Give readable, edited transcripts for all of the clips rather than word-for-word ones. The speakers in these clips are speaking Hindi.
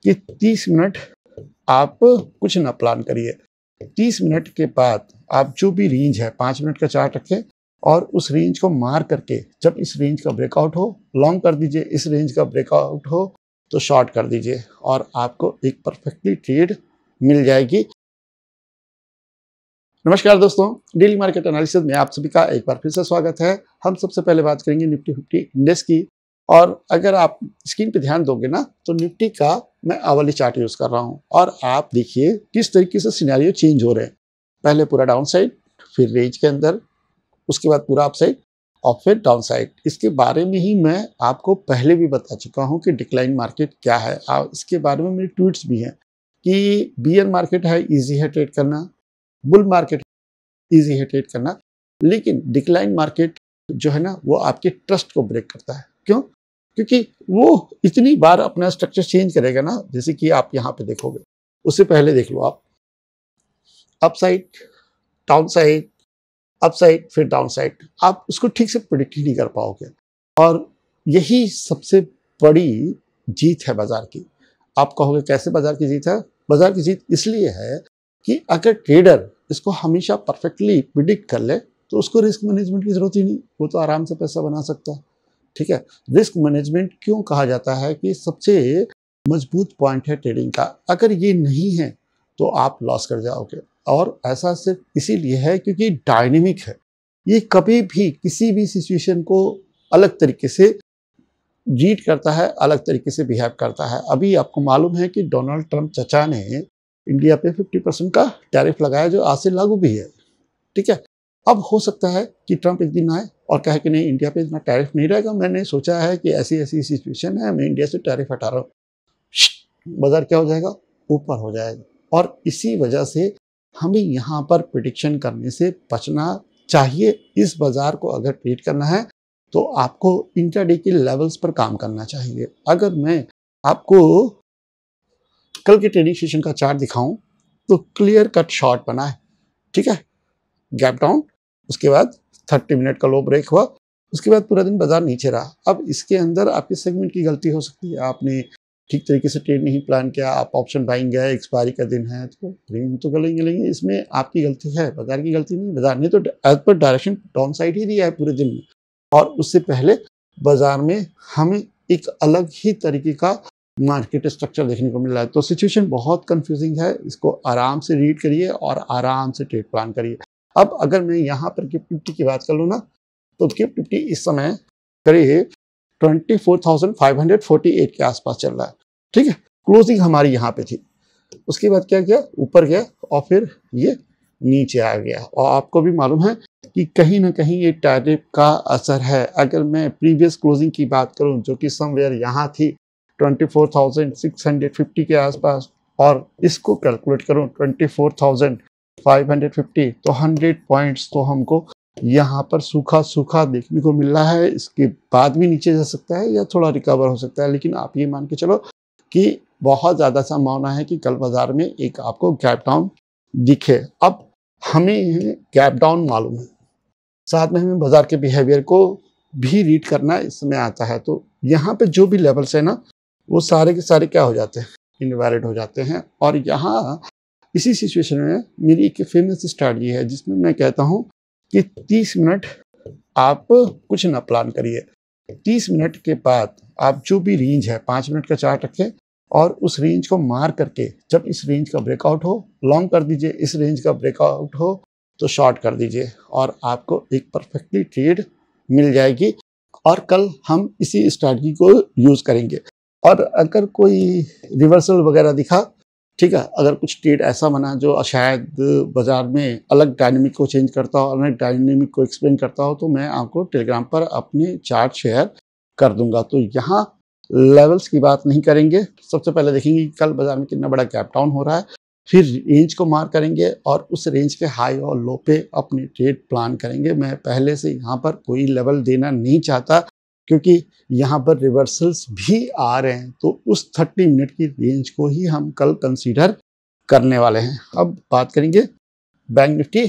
कि 30 मिनट आप कुछ ना प्लान करिए। 30 मिनट के बाद आप जो भी रेंज है 5 मिनट का चार्ट रखें और उस रेंज को मार करके जब इस रेंज का ब्रेकआउट हो लॉन्ग कर दीजिए, इस रेंज का ब्रेकआउट हो तो शॉर्ट कर दीजिए और आपको एक परफेक्टली ट्रेड मिल जाएगी। नमस्कार दोस्तों, डेली मार्केट एनालिसिस में आप सभी का एक बार फिर से स्वागत है। हम सबसे पहले बात करेंगे निफ्टी 50 इंडेक्स की। और अगर आप स्क्रीन पे ध्यान दोगे ना तो निफ्टी का मैं आवली चार्ट यूज कर रहा हूं और आप देखिए किस तरीके से सिनेरियो चेंज हो रहे हैं। पहले पूरा डाउन साइड, फिर रेंज के अंदर, उसके बाद पूरा अप साइड और फिर डाउन साइड। इसके बारे में ही मैं आपको पहले भी बता चुका हूं कि डिक्लाइन मार्केट क्या है। इसके बारे में मेरे ट्वीट्स भी हैं कि बियर मार्केट है, इजी है ट्रेड करना, बुल मार्केट इजी है ट्रेड करना, लेकिन डिक्लाइन मार्केट जो है ना वो आपके ट्रस्ट को ब्रेक करता है। क्यों? क्योंकि वो इतनी बार अपना स्ट्रक्चर चेंज करेगा ना, जैसे कि आप यहाँ पे देखोगे। उससे पहले देख लो आप, up side, down side, up side, फिर डाउन साइड। आप उसको ठीक से प्रिडिक्ट ही नहीं कर पाओगे और यही सबसे बड़ी जीत है बाजार की। आप कहोगे कैसे बाजार की जीत है? बाजार की जीत इसलिए है कि अगर ट्रेडर इसको हमेशा परफेक्टली प्रिडिक्ट कर ले तो उसको रिस्क मैनेजमेंट की जरूरत ही नहीं, वो तो आराम से पैसा बना सकता है। ठीक है, रिस्क मैनेजमेंट क्यों कहा जाता है कि सबसे मजबूत पॉइंट है ट्रेडिंग का। अगर ये नहीं है तो आप लॉस कर जाओगे। और ऐसा सिर्फ इसीलिए है क्योंकि डायनेमिक है, ये कभी भी किसी भी सिचुएशन को अलग तरीके से रीड करता है, अलग तरीके से बिहेव करता है। अभी आपको मालूम है कि डोनाल्ड ट्रंप चचा ने इंडिया पे 50% का टैरिफ लगाया जो आज से लागू भी है। ठीक है, अब हो सकता है कि ट्रंप एक दिन आए और कहे कि नहीं इंडिया पे इतना टैरिफ नहीं रहेगा, मैंने सोचा है कि ऐसी ऐसी सिचुएशन है, मैं इंडिया से टैरिफ हटा रहा हूँ। बाजार क्या हो जाएगा? ऊपर हो जाएगा। और इसी वजह से हमें यहाँ पर प्रेडिक्शन करने से बचना चाहिए। इस बाजार को अगर ट्रेड करना है तो आपको इंट्राडे के लेवल्स पर काम करना चाहिए। अगर मैं आपको कल के ट्रेडिंग सेशन का चार्ट दिखाऊं तो क्लियर कट शॉर्ट बना है। ठीक है, गैप डाउन, उसके बाद 30 मिनट का लो ब्रेक हुआ, उसके बाद पूरा दिन बाजार नीचे रहा। अब इसके अंदर आपके सेगमेंट की गलती हो सकती है, आपने ठीक तरीके से ट्रेड नहीं प्लान किया, आप ऑप्शन बाइंग गए, एक्सपायरी का दिन है तो रेंज तो गलेंगे, इसमें आपकी गलती है, बाजार की गलती नहीं। बाजार ने तो as per direction down side ही दिया है पूरे दिन में। और उससे पहले बाजार में हमें एक अलग ही तरीके का मार्केट स्ट्रक्चर देखने को मिल रहा है। तो सिचुएशन बहुत कंफ्यूजिंग है, इसको आराम से रीड करिए और आराम से ट्रेड प्लान करिए। अब अगर मैं यहाँ पर गिफ्ट निफ्टी की बात कर लूँ ना तो गिफ्ट निफ्टी इस समय करीब 24,548 के आसपास चल रहा है। ठीक है, क्लोजिंग हमारी यहाँ पे थी, उसके बाद क्या किया, ऊपर गया और फिर ये नीचे आ गया। और आपको भी मालूम है कि कहीं ना कहीं ये टैरिफ का असर है। अगर मैं प्रीवियस क्लोजिंग की बात करूं जो कि समवेयर यहाँ थी 24,650 के आसपास और इसको कैलकुलेट करूं 24,550 तो 100 पॉइंट्स तो हमको यहाँ पर सूखा सूखा देखने को मिल रहा है। इसके बाद भी नीचे जा सकता है या थोड़ा रिकवर हो सकता है, लेकिन आप ये मान के चलो कि बहुत ज़्यादा संभावना है कि कल बाजार में एक आपको गैप डाउन दिखे। अब हमें गैप डाउन मालूम है, साथ में हमें बाजार के बिहेवियर को भी रीड करना इसमें आता है। तो यहाँ पे जो भी लेवल्स है ना वो सारे के सारे क्या हो जाते हैं, इनवैलिड हो जाते हैं। और यहाँ इसी सिचुएशन में मेरी एक फेमस स्ट्रैटेजी है जिसमें मैं कहता हूँ कि 30 मिनट आप कुछ ना प्लान करिए। 30 मिनट के बाद आप जो भी रेंज है 5 मिनट का चार्ट रखें और उस रेंज को मार करके जब इस रेंज का ब्रेकआउट हो लॉन्ग कर दीजिए, इस रेंज का ब्रेकआउट हो तो शॉर्ट कर दीजिए और आपको एक परफेक्टली ट्रेड मिल जाएगी। और कल हम इसी स्ट्रैटेजी को यूज करेंगे। और अगर कोई रिवर्सल वगैरह दिखा, ठीक है, अगर कुछ ट्रेड ऐसा बना जो शायद बाजार में अलग डायनेमिक को चेंज करता हो, अलग डायनेमिक को एक्सप्लेन करता हो, तो मैं आपको टेलीग्राम पर अपने चार्ट शेयर कर दूंगा। तो यहाँ लेवल्स की बात नहीं करेंगे, सबसे पहले देखेंगे कि कल बाजार में कितना बड़ा गैप डाउन हो रहा है, फिर रेंज को मार करेंगे और उस रेंज के हाई और लो पे अपनी ट्रेड प्लान करेंगे। मैं पहले से यहाँ पर कोई लेवल देना नहीं चाहता क्योंकि यहाँ पर रिवर्सल्स भी आ रहे हैं, तो उस 30 मिनट की रेंज को ही हम कल कंसीडर करने वाले हैं। अब बात करेंगे बैंक निफ्टी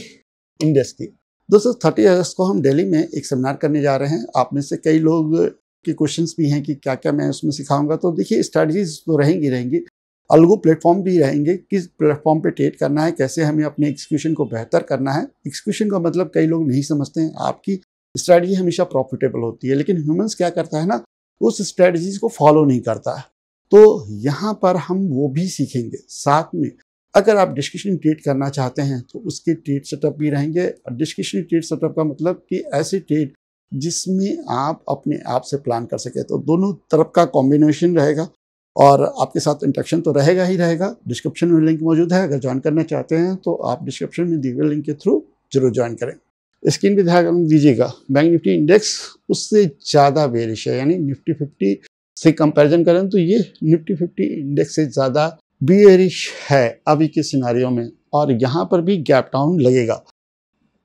इंडेक्स की। दोस्तों 30 अगस्त को हम दिल्ली में एक सेमिनार करने जा रहे हैं। आप में से कई लोग के क्वेश्चंस भी हैं कि क्या क्या मैं उसमें सिखाऊंगा। तो देखिए स्ट्रैटेजीज तो रहेंगी, अलग प्लेटफॉर्म भी रहेंगे, किस प्लेटफॉर्म पे ट्रेड करना है, कैसे हमें अपने एग्जीक्यूशन को बेहतर करना है। एग्जीक्यूशन का मतलब कई लोग नहीं समझते हैं, आपकी स्ट्रैटेजी हमेशा प्रॉफिटेबल होती है, लेकिन ह्यूमंस क्या करता है ना, उस स्ट्रैटेजीज को फॉलो नहीं करता है। तो यहाँ पर हम वो भी सीखेंगे। साथ में अगर आप डिस्कशन ट्रेड करना चाहते हैं तो उसके ट्रेड सेटअप भी रहेंगे। और डिस्कशन ट्रेड सेटअप का मतलब कि ऐसे ट्रेड जिसमें आप अपने आप से प्लान कर सके, तो दोनों तरफ का कॉम्बिनेशन रहेगा और आपके साथ इंटरेक्शन तो रहेगा ही रहेगा। डिस्क्रिप्शन में लिंक मौजूद है, अगर ज्वाइन करना चाहते हैं तो आप डिस्क्रिप्शन में दिए हुए लिंक के थ्रू जरूर ज्वाइन करें। स्क्रीन पे ध्यान दीजिएगा, बैंक निफ्टी इंडेक्स उससे ज़्यादा बेरिश है, यानी निफ्टी 50 से कंपैरिजन करें तो ये निफ्टी 50 इंडेक्स से ज़्यादा बेरिश है अभी के सिनारियों में, और यहाँ पर भी गैप डाउन लगेगा।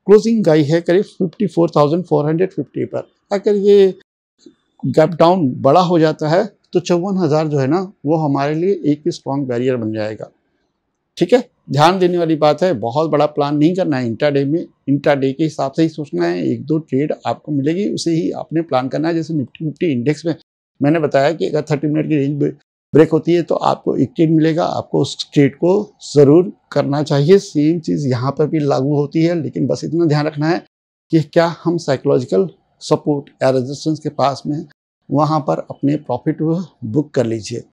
क्लोजिंग आई है करीब 54,450 पर। अगर ये गैप डाउन बड़ा हो जाता है तो 54,000 जो है ना, वो हमारे लिए एक स्ट्रॉन्ग बैरियर बन जाएगा। ठीक है, ध्यान देने वाली बात है, बहुत बड़ा प्लान नहीं करना है इंट्राडे में, इंट्राडे के हिसाब से ही सोचना है। एक दो ट्रेड आपको मिलेगी, उसे ही आपने प्लान करना है। जैसे निफ्टी 50 इंडेक्स में मैंने बताया कि अगर 30 मिनट की रेंज ब्रेक होती है तो आपको एक ट्रेड मिलेगा, आपको उस ट्रेड को ज़रूर करना चाहिए। सेम चीज़ यहाँ पर भी लागू होती है, लेकिन बस इतना ध्यान रखना है कि क्या हम साइकोलॉजिकल सपोर्ट या रेजिस्टेंस के पास में वहाँ पर अपने प्रॉफिट बुक कर लीजिए।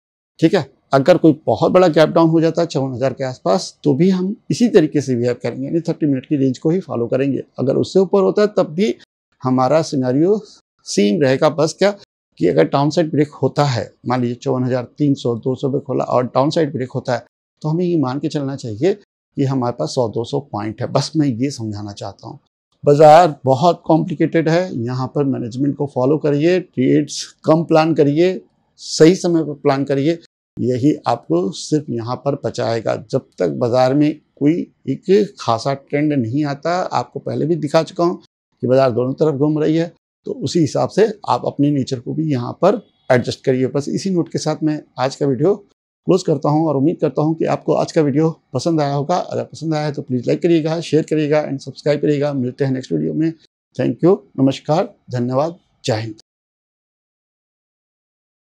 ठीक है, अगर कोई बहुत बड़ा गैप डाउन हो जाता है 54,000 के आसपास, तो भी हम इसी तरीके से बिहेव करेंगे, यानी 30 मिनट की रेंज को ही फॉलो करेंगे। अगर उससे ऊपर होता है तब भी हमारा सिनेरियो सेम रहेगा। बस क्या कि अगर डाउन साइड ब्रेक होता है, मान लीजिए 54,300 200 पे खोला और डाउन साइड ब्रेक होता है, तो हमें ये मान के चलना चाहिए कि हमारे पास 100-200 पॉइंट है। बस मैं ये समझाना चाहता हूँ। बाजार बहुत कॉम्प्लिकेटेड है, यहाँ पर मैनेजमेंट को फॉलो करिए, ट्रेड्स कम प्लान करिए, सही समय पर प्लान करिए, यही आपको सिर्फ यहाँ पर बचाएगा। जब तक बाजार में कोई एक खासा ट्रेंड नहीं आता, आपको पहले भी दिखा चुका हूँ कि बाजार दोनों तरफ घूम रही है, तो उसी हिसाब से आप अपने नेचर को भी यहाँ पर एडजस्ट करिए। बस इसी नोट के साथ मैं आज का वीडियो क्लोज करता हूँ और उम्मीद करता हूँ कि आपको आज का वीडियो पसंद आया होगा। अगर पसंद आया है तो प्लीज़ लाइक करिएगा, शेयर करिएगा एंड सब्सक्राइब करिएगा। मिलते हैं नेक्स्ट वीडियो में। थैंक यू, नमस्कार, धन्यवाद, जय हिंद।